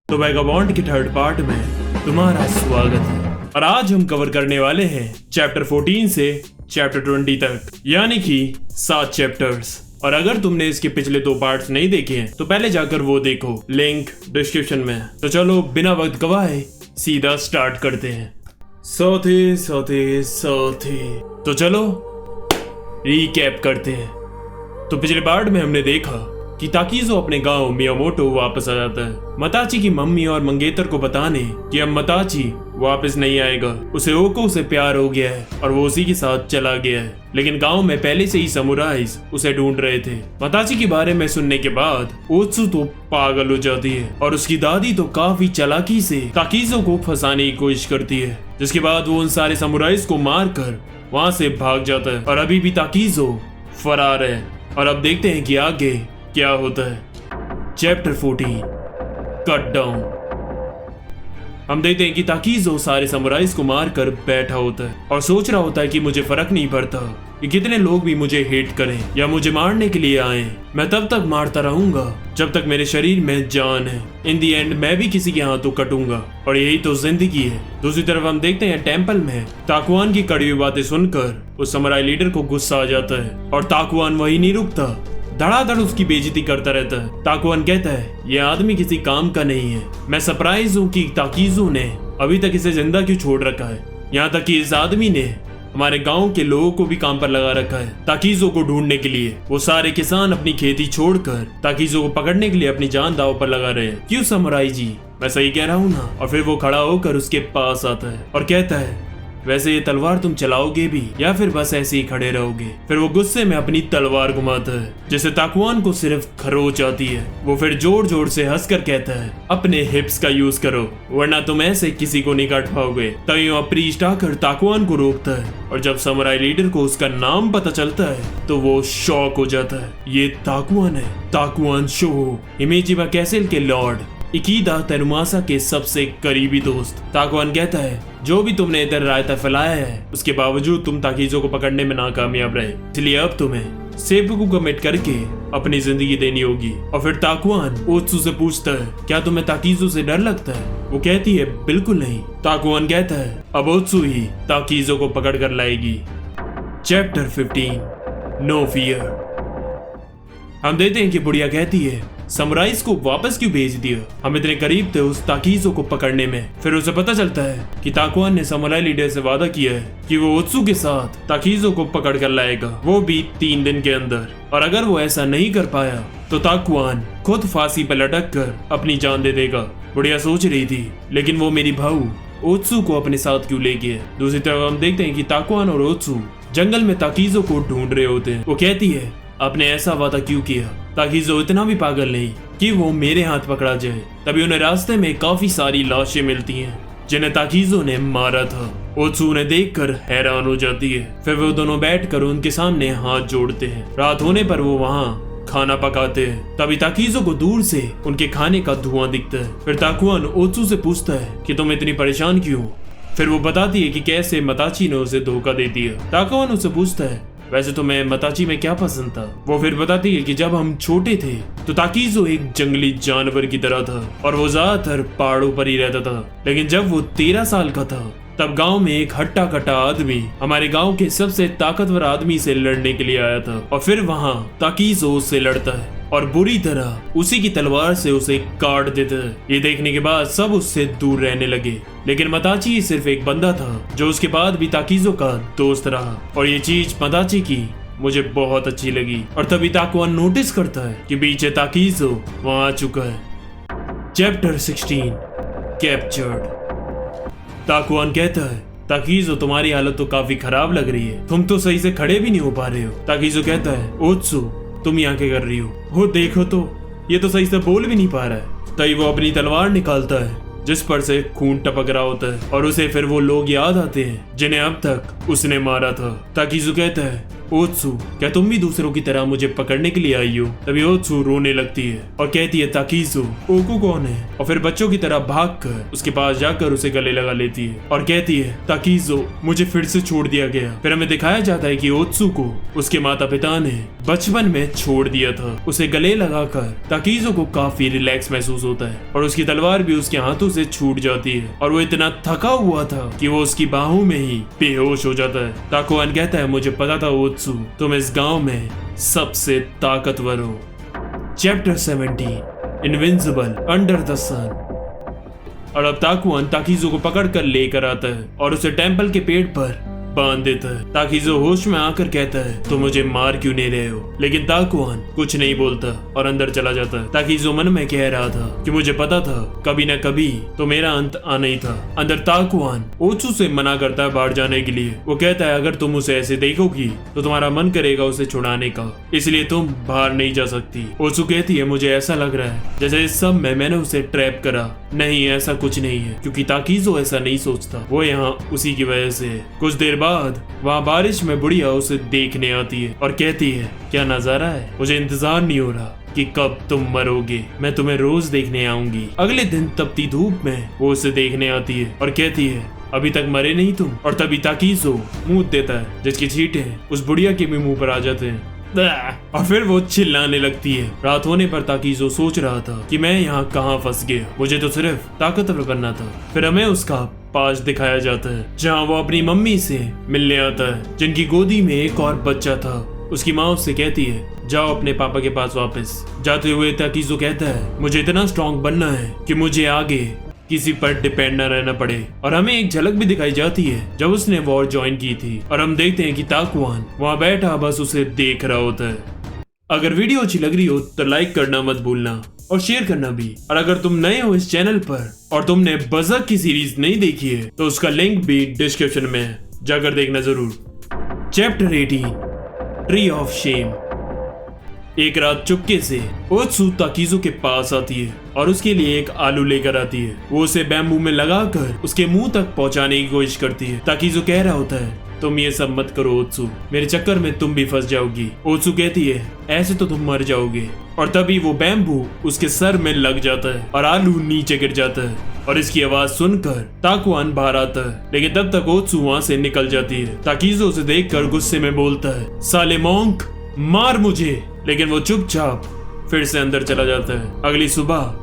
तो वैगाबॉन्ड के third part में तुम्हारा स्वागत है। और आज हम कवर करने वाले हैं चैप्टर 14 से चैप्टर 20 तक, यानी कि 7 चैप्टर्स। और अगर तुमने इसके पिछले 2 पार्ट्स नहीं देखे हैं तो पहले जाकर वो देखो, लिंक डिस्क्रिप्शन में। तो चलो बिना वक्त गवाए सीधा स्टार्ट करते हैं। तो चलो रीकैप करते हैं। तो पिछले पार्ट में हमने देखा कि ताकीज़ो अपने गांव मियामोटो वापस आ जाता है मताची की मम्मी और मंगेतर को बताने कि अब मताची वापस नहीं आएगा, उसे ओको से प्यार हो गया है और वो उसी के साथ चला गया है। लेकिन गांव में पहले से ही समुराइज उसे ढूंढ रहे थे। मताची के बारे में सुनने के बाद ओत्सु तो पागल हो जाती है और उसकी दादी तो काफी चालाकी से ताकीज़ो को फंसाने की कोशिश करती है, जिसके बाद वो उन सारे समुराइज को मार कर वहाँ से भाग जाता है और अभी भी ताकीज़ो फरार है। और अब देखते हैं कि आगे क्या होता है। Chapter 14 cut down. हम देखते हैं कि ताकीज़ो सारे समुराइज को मार कर बैठा होता है और सोच रहा होता है कि मुझे फर्क नहीं पड़ता कि कितने लोग भी मुझे हेट करें या मुझे मारने के लिए आए, मैं तब तक मारता रहूंगा जब तक मेरे शरीर में जान है। इन दी एंड मैं भी किसी के हाथों कटूंगा और यही तो जिंदगी है। दूसरी तरफ हम देखते हैं टेम्पल में ताकुआन की कड़वी बातें सुनकर उस समुराई लीडर को गुस्सा आ जाता है और ताकुआन वही नहीं रुकता, धड़ाधड़ उसकी बेइज्जती करता रहता है। ताकुआन कहता है ये आदमी किसी काम का नहीं है। मैं सरप्राइज हूँ कि ताकीज़ो ने अभी तक इसे जिंदा क्यों छोड़ रखा है। यहाँ तक कि इस आदमी ने हमारे गांव के लोगों को भी काम पर लगा रखा है ताकीज़ो को ढूंढने के लिए। वो सारे किसान अपनी खेती छोड़कर ताकीज़ो को पकड़ने के लिए अपनी जान दांव पर लगा रहे हैं। क्यों समुराई जी, मैं सही कह रहा हूँ ना? और फिर वो खड़ा होकर उसके पास आता है और कहता है वैसे ये तलवार तुम चलाओगे भी या फिर बस ऐसे ही खड़े रहोगे? फिर वो गुस्से में अपनी तलवार घुमाता है जिससे ताकुआन को सिर्फ खरोच आती है। वो फिर जोर जोर से हंसकर कहता है अपने हिप्स का यूज करो वरना तुम ऐसे किसी को नहीं काट पाओगे। तभी वहाँ प्रीस्ट आकर ताकुआन को रोकता है और जब समुराई लीडर को उसका नाम पता चलता है तो वो शॉक हो जाता है। ये ताकुआन है, ताकुआन शो, हिमेजिमा कैसल के लॉर्ड, इकीदा तेनुमासा के सबसे करीबी दोस्त। ताकुआन कहता है जो भी तुमने इधर रायता फैलाया है उसके बावजूद तुम ताकीज़ो को पकड़ने में नाकामयाब रहे, इसलिए अब तुम्हें सेपुकु कमिट करके अपनी जिंदगी देनी होगी। और फिर ताकुआन ओत्सु से पूछता है क्या तुम्हें ताकीज़ो से डर लगता है? वो कहती है बिल्कुल नहीं। ताकुआन कहता है अब ओत्सु ही ताकीज़ो को पकड़ कर लाएगी। Chapter 15 no fear. हम देखते हैं कि बुढ़िया कहती है समुराइज को वापस क्यों भेज दिया? हम इतने करीब थे उस ताकीज़ो को पकड़ने में। फिर उसे पता चलता है कि ताकुआन ने समुराई लीडर से वादा किया है कि वो ओत्सु के साथ ताकीज़ो को पकड़ कर लाएगा, वो भी 3 दिन के अंदर। और अगर वो ऐसा नहीं कर पाया तो ताकुआन खुद फांसी पर लटक कर अपनी जान दे देगा। बुढ़िया सोच रही थी लेकिन वो मेरी भाऊ ओत्सु को अपने साथ क्यों ले गया? दूसरी तरफ हम देखते हैं कि ताकुआन और ओत्सु जंगल में ताकीज़ो को ढूंढ रहे होते हैं। वो कहती है आपने ऐसा वादा क्यों किया? ताकीज़ो इतना भी पागल नहीं कि वो मेरे हाथ पकड़ा जाए। तभी उन्हें रास्ते में काफी सारी लाशें मिलती हैं जिन्हें ताकीज़ो ने मारा था। ओत्सु उन्हें देखकर हैरान हो जाती है। फिर वो दोनों बैठकर उनके सामने हाथ जोड़ते हैं। रात होने पर वो वहाँ खाना पकाते हैं। तभी ताकीज़ो को दूर से उनके खाने का धुआं दिखता है। फिर ताकुआन ओत्सु से पूछता है कि तुम इतनी परेशान क्यों? फिर वो बताती है कि कैसे मताची ने उसे धोखा दे दिया। ताकुआन उससे पूछता है वैसे तुम्हें मताची में क्या पसंद था? वो फिर बताती है कि जब हम छोटे थे तो ताकीज़ो एक जंगली जानवर की तरह था और वो ज्यादातर पहाड़ों पर ही रहता था। लेकिन जब वो 13 साल का था तब गांव में एक हट्टा कट्टा आदमी हमारे गांव के सबसे ताकतवर आदमी से लड़ने के लिए आया था और फिर वहाँ ताकीज़ो उससे लड़ता है और बुरी तरह उसी की तलवार से उसे काट देता है। ये देखने के बाद सब उससे दूर रहने लगे। लेकिन मताची सिर्फ एक बंदा था जो उसके बाद भी ताकीज़ो का दोस्त रहा और ये चीज मताची की मुझे बहुत अच्छी लगी। और तभी ताकुआन नोटिस करता है कि पीछे ताकीज़ो वहाँ आ चुका है। Chapter 16 captured. ताकुआन कहता है ताकीज़ो तुम्हारी हालत तो काफी खराब लग रही है, तुम तो सही से खड़े भी नहीं हो पा रहे हो। ताकीज़ो कहता है ओत्सु तुम यहाँ क्या कर रही हो? वो देखो तो ये तो सही से बोल भी नहीं पा रहा है। तभी वो अपनी तलवार निकालता है जिस पर से खून टपक रहा होता है और उसे फिर वो लोग याद आते हैं जिन्हें अब तक उसने मारा था। ताकीज़ो कहता है ओत्सु, क्या तुम भी दूसरों की तरह मुझे पकड़ने के लिए आई हो? तभी ओत्सु रोने लगती है और कहती है, ताकीज़ो, ओकू कौन है? और फिर बच्चों की तरह भागकर उसके पास जाकर उसे गले लगा लेती है और कहती है, ताकीज़ो, मुझे फिर से छोड़ दिया गया। फिर हमें दिखाया जाता है कि ओत्सु को उसके माता पिता ने बचपन में छोड़ दिया था। उसे गले लगाकर ताकीज़ो को काफी रिलैक्स महसूस होता है और उसकी तलवार भी उसके हाथों से छूट जाती है और वो इतना थका हुआ था कि वो उसकी बाहों में ही बेहोश हो जाता है। ताकुआन कहता है, मुझे पता था ओत्सु, तुम इस गांव में सबसे ताकतवर हो। चैप्टर 70 इनविंसिबल अंडर द सन। और अब ताकुआन ताकीज़ो को पकड़ कर लेकर आता है और उसे टेंपल के पेड़ पर बांध देता है। ताकीज़ो होश में आकर कहता है, तो मुझे मार क्यों नहीं रहे हो? लेकिन ताकुआन कुछ नहीं बोलता और अंदर चला जाता है। ताकीज़ो मन में कह रहा था कि मुझे पता था कभी न कभी तो मेरा अंत आना ही था। अंदर ताकुआन ओत्सु से मना करता है बाहर जाने के लिए। वो कहता है, अगर तुम उसे ऐसे देखोगी तो तुम्हारा मन करेगा उसे छुड़ाने का, इसलिए तुम बाहर नहीं जा सकती। ओत्सु कहती है, मुझे ऐसा लग रहा है जैसे इस सब में मैंने उसे ट्रैप करा। नहीं, ऐसा कुछ नहीं है, क्योंकि ताकीज़ो ऐसा नहीं सोचता। वो यहाँ उसी की वजह से है। कुछ देर बाद वहाँ बारिश में बुढ़िया उसे देखने आती है और कहती है, क्या नजारा है, मुझे इंतजार नहीं हो रहा कि कब तुम मरोगे, मैं तुम्हें रोज देखने आऊंगी। अगले दिन तपती धूप में वो उसे देखने आती है और कहती है, अभी तक मरे नहीं तुम? और तभी ताकीज़ो मुंह देता है जिसकी छींटे उस बुढ़िया के भी मुंह पर आ जाते हैं और फिर वो चिल्लाने लगती है। रात होने पर ताकीज़ो सोच रहा था कि मैं यहाँ कहाँ फंस गया, मुझे तो सिर्फ ताकतवर करना था। फिर हमें उसका पास दिखाया जाता है जहाँ वो अपनी मम्मी से मिलने आता है, जिनकी गोदी में एक और बच्चा था। उसकी माँ उससे कहती है, जाओ अपने पापा के पास वापस। जाते हुए ताकीज़ो कहता है, मुझे इतना स्ट्रॉन्ग बनना है कि मुझे आगे किसी पर डिपेंड न रहना पड़े। और हमें एक झलक भी दिखाई जाती है जब उसने वॉर ज्वाइन की थी और हम देखते हैं कि ताकुआन वहाँ बैठा बस उसे देख रहा होता है। अगर वीडियो अच्छी लग रही हो तो लाइक करना मत भूलना और शेयर करना भी। और अगर तुम नए हो इस चैनल पर और तुमने बज़र्क की सीरीज नहीं देखी है तो उसका लिंक भी डिस्क्रिप्शन में है, जाकर देखना जरूर। Chapter 18 tree of shame. एक रात चुपके से ओत्सु ताकीज़ो के पास आती है और उसके लिए एक आलू लेकर आती है। वो उसे बैम्बू में लगाकर उसके मुंह तक पहुंचाने की कोशिश करती है। ताकीज़ो कह रहा होता है, तुम ये सब मत करो ओत्सु, मेरे चक्कर में तुम भी फंस जाओगी। ओत्सु कहती है, ऐसे तो तुम मर जाओगे। और तभी वो बैम्बू उसके सर में लग जाता है और आलू नीचे गिर जाता है और इसकी आवाज सुनकर ताकुआन बाहर आता है, लेकिन तब तक ओत्सु वहाँ से निकल जाती है। ताकीज़ो उसे देखकर गुस्से में बोलता है, साले मॉन्क, मार मुझे। लेकिन वो चुपचाप फिर से अंदर चला जाता है। अगली सुबह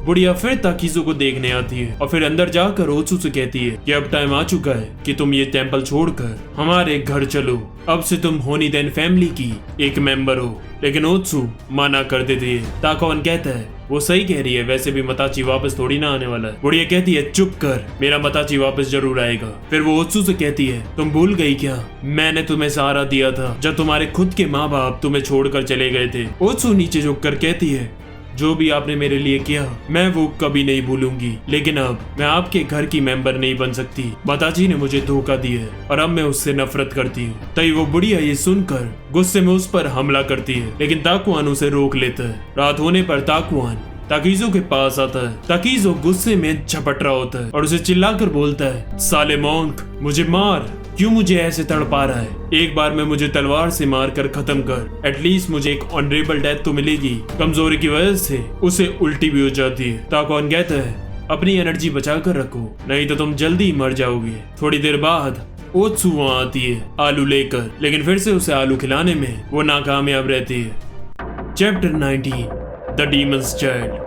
बुढ़िया फिर ताकीज़ो को देखने आती है और फिर अंदर जाकर ओत्सु से कहती है कि अब टाइम आ चुका है कि तुम ये टेंपल छोड़कर हमारे घर चलो। अब से तुम होनीदेन फैमिली की एक मेंबर हो। लेकिन ओत्सु मना कर देती है। ताकुआन कहता है, वो सही कह रही है, वैसे भी मताची वापस थोड़ी ना आने वाला है। बुढ़िया कहती है, चुप कर, मेरा मताची वापस जरूर आएगा। फिर वो ओत्सु से कहती है, तुम भूल गई क्या, मैंने तुम्हें सहारा दिया था जब तुम्हारे खुद के माँ बाप तुम्हें छोड़कर चले गए थे। ओत्सु नीचे झुककर कहती है, जो भी आपने मेरे लिए किया मैं वो कभी नहीं भूलूंगी, लेकिन अब मैं आपके घर की मेंबर नहीं बन सकती। माताजी ने मुझे धोखा दिया है और अब मैं उससे नफरत करती हूँ। तभी वो बुढ़िया ये सुनकर गुस्से में उस पर हमला करती है, लेकिन ताकुआन उसे रोक लेता है। रात होने पर ताकुआन ताकीज़ो के पास आता है। ताकीज़ो गुस्से में झपट रहा होता है और उसे चिल्लाकर बोलता है, साले मॉन्क, मुझे मार, क्यों मुझे ऐसे तड़पा रहा है? एक बार में मुझे तलवार से मारकर खत्म कर, एटलीस्ट मुझे एक ऑनरेबल डेथ तो मिलेगी। कमजोरी की वजह से उसे उल्टी भी हो जाती है। ताकुआन कहता है, अपनी एनर्जी बचा कर रखो, नहीं तो तुम जल्दी मर जाओगे। थोड़ी देर बाद ओत्सु वहाँ आती है आलू लेकर, लेकिन फिर से उसे आलू खिलाने में वो नाकामयाब रहती है। Chapter 19 the demons child.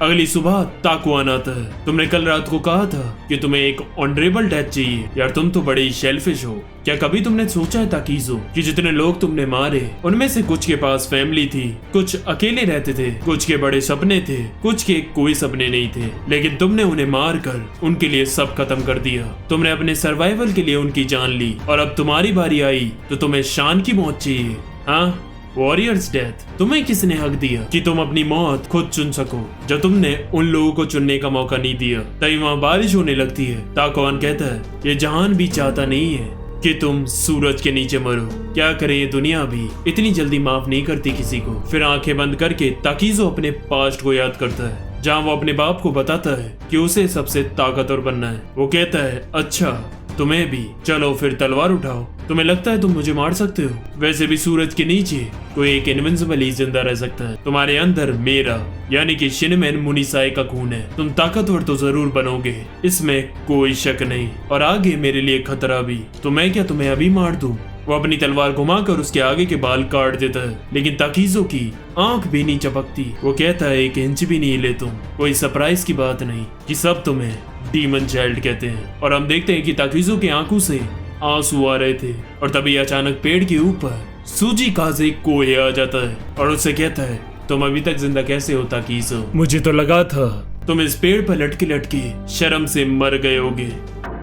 अगली सुबह ताकुआन आता है। तुमने कल रात को कहा था कि तुम्हें एक ऑनरेबल डेथ चाहिए। यार तुम तो बड़े ही शेल्फिश हो। क्या कभी तुमने सोचा है ताकीज़ो कि जितने लोग तुमने मारे उनमें से कुछ के पास फैमिली थी, कुछ अकेले रहते थे, कुछ के बड़े सपने थे, कुछ के कोई सपने नहीं थे, लेकिन तुमने उन्हें मार कर उनके लिए सब खत्म कर दिया। तुमने अपने सर्वाइवल के लिए उनकी जान ली और अब तुम्हारी बारी आई तो तुम्हें शान की मौत चाहिए। हाँ, वॉरियर्स डेथ। तुम्हें किसने हक दिया कि तुम अपनी मौत खुद चुन सको जब तुमने उन लोगों को चुनने का मौका नहीं दिया? तभी वहाँ बारिश होने लगती है। ताकुआन कहता है, ये जहान भी चाहता नहीं है कि तुम सूरज के नीचे मरो। क्या करे, ये दुनिया भी इतनी जल्दी माफ नहीं करती किसी को। फिर आंखें बंद करके ताकीज़ो अपने पास्ट को याद करता है, जहाँ वो अपने बाप को बताता है कि उसे सबसे ताकतवर बनना है। वो कहता है, अच्छा तुम्हें भी, चलो फिर तलवार उठाओ। तुम्हें लगता है तुम मुझे मार सकते हो? वैसे भी सूरज के नीचे कोई एक इनविंसिबल ही जिंदा रह सकता है। तुम्हारे अंदर मेरा यानी कि शिनमैन मुनीसाई का खून है। तुम ताकतवर तो जरूर बनोगे, इसमें कोई शक नहीं, और आगे मेरे लिए खतरा भी। तो मैं क्या तुम्हें अभी मार दूं? वो अपनी तलवार घुमाकर उसके आगे के बाल काट देता है, लेकिन ताकीज़ो की आंख भी नहीं चपकती। वो कहता है 1 इंच भी नहीं हिले तुम। कोई सरप्राइज की बात नहीं कि सब तुम्हें डीमन चाइल्ड कहते हैं। और हम देखते हैं कि ताकीज़ो की आंखों से आंसू आ रहे थे, और तभी अचानक पेड़ के ऊपर सूजी काजे कोहे आ जाता है और उससे कहता है तुम अभी तक जिंदा कैसे हो ताकीज़ो? मुझे तो लगा था तुम इस पेड़ पर लटके लटके शर्म से मर गए होगे।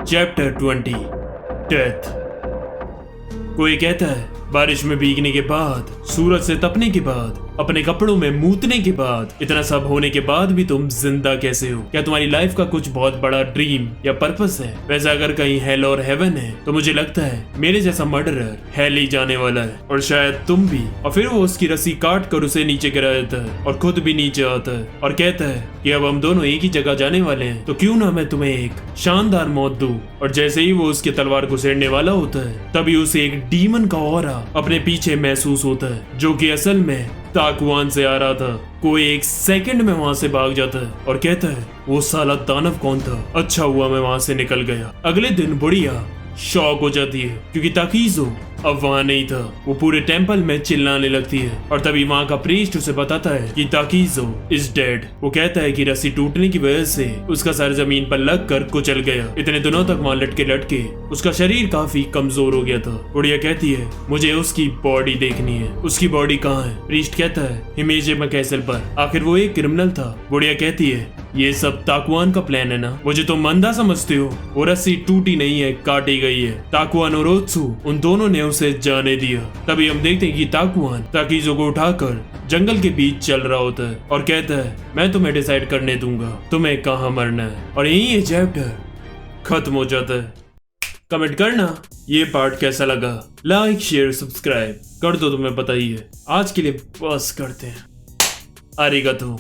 Chapter 20 death. कोई कहता है बारिश में भीगने के बाद, सूरज से तपने के बाद, अपने कपड़ों में मूतने के बाद, इतना सब होने के बाद भी तुम जिंदा कैसे हो? क्या तुम्हारी लाइफ का कुछ बहुत बड़ा ड्रीम या पर्पस है? वैसे अगर कहीं हेल और हेवन है तो मुझे लगता है मेरे जैसा मर्डरर हेल ही जाने वाला है, और शायद तुम भी। और फिर वो उसकी रस्सी काट कर उसे नीचे गिरा देता है और खुद भी नीचे आता है और कहता है कि अब हम दोनों एक ही जगह जाने वाले हैं, तो क्यों ना मैं तुम्हें एक शानदार मौत दूं। और जैसे ही वो उसके तलवार को छेड़ने वाला होता है तभी उसे एक डीमन का ऑरा अपने पीछे महसूस होता है, जो कि असल में ताकुआन से आ रहा था। कोई 1 सेकंड में वहां से भाग जाता है और कहता है वो साला दानव कौन था? अच्छा हुआ मैं वहां से निकल गया। अगले दिन बुढ़िया शॉक हो जाती है क्योंकि ताकीज़ो अब वहां नहीं था। वो पूरे टेंपल में चिल्लाने लगती है और तभी वहां का प्रीस्ट उसे बताता है कि ताकीज़ो इज डेड। वो कहता है कि रस्सी टूटने की वजह से उसका सर जमीन पर लगकर कुचल गया। इतने दिनों तक वहां लटके लटके उसका शरीर काफी कमजोर हो गया था। बुढ़िया कहती है मुझे उसकी बॉडी देखनी है। उसकी बॉडी कहाँ है? प्रीस्ट कहता है हिमेजिमा कैसल पर। आखिर वो एक क्रिमिनल था। बुढ़िया कहती है ये सब ताकुआन का प्लान है ना? मुझे तो मंदा समझते हो? वो रस्सी टूटी नहीं है, काटी गई है। ताकुआन और ओत्सु उन दोनों ने उसे जाने दिया। तभी हम देखते हैं कि ताकुआन ताकीज़ो को उठाकर जंगल के बीच चल रहा होता है और कहता है मैं तुम्हें डिसाइड करने दूंगा तुम्हें कहाँ मरना है। और यही ये चैप्टर खत्म हो जाता है। कमेंट करना ये पार्ट कैसा लगा, लाइक शेयर सब्सक्राइब कर दो, तुम्हें पता ही है। आज के लिए बस करते हैं। आरिगातो।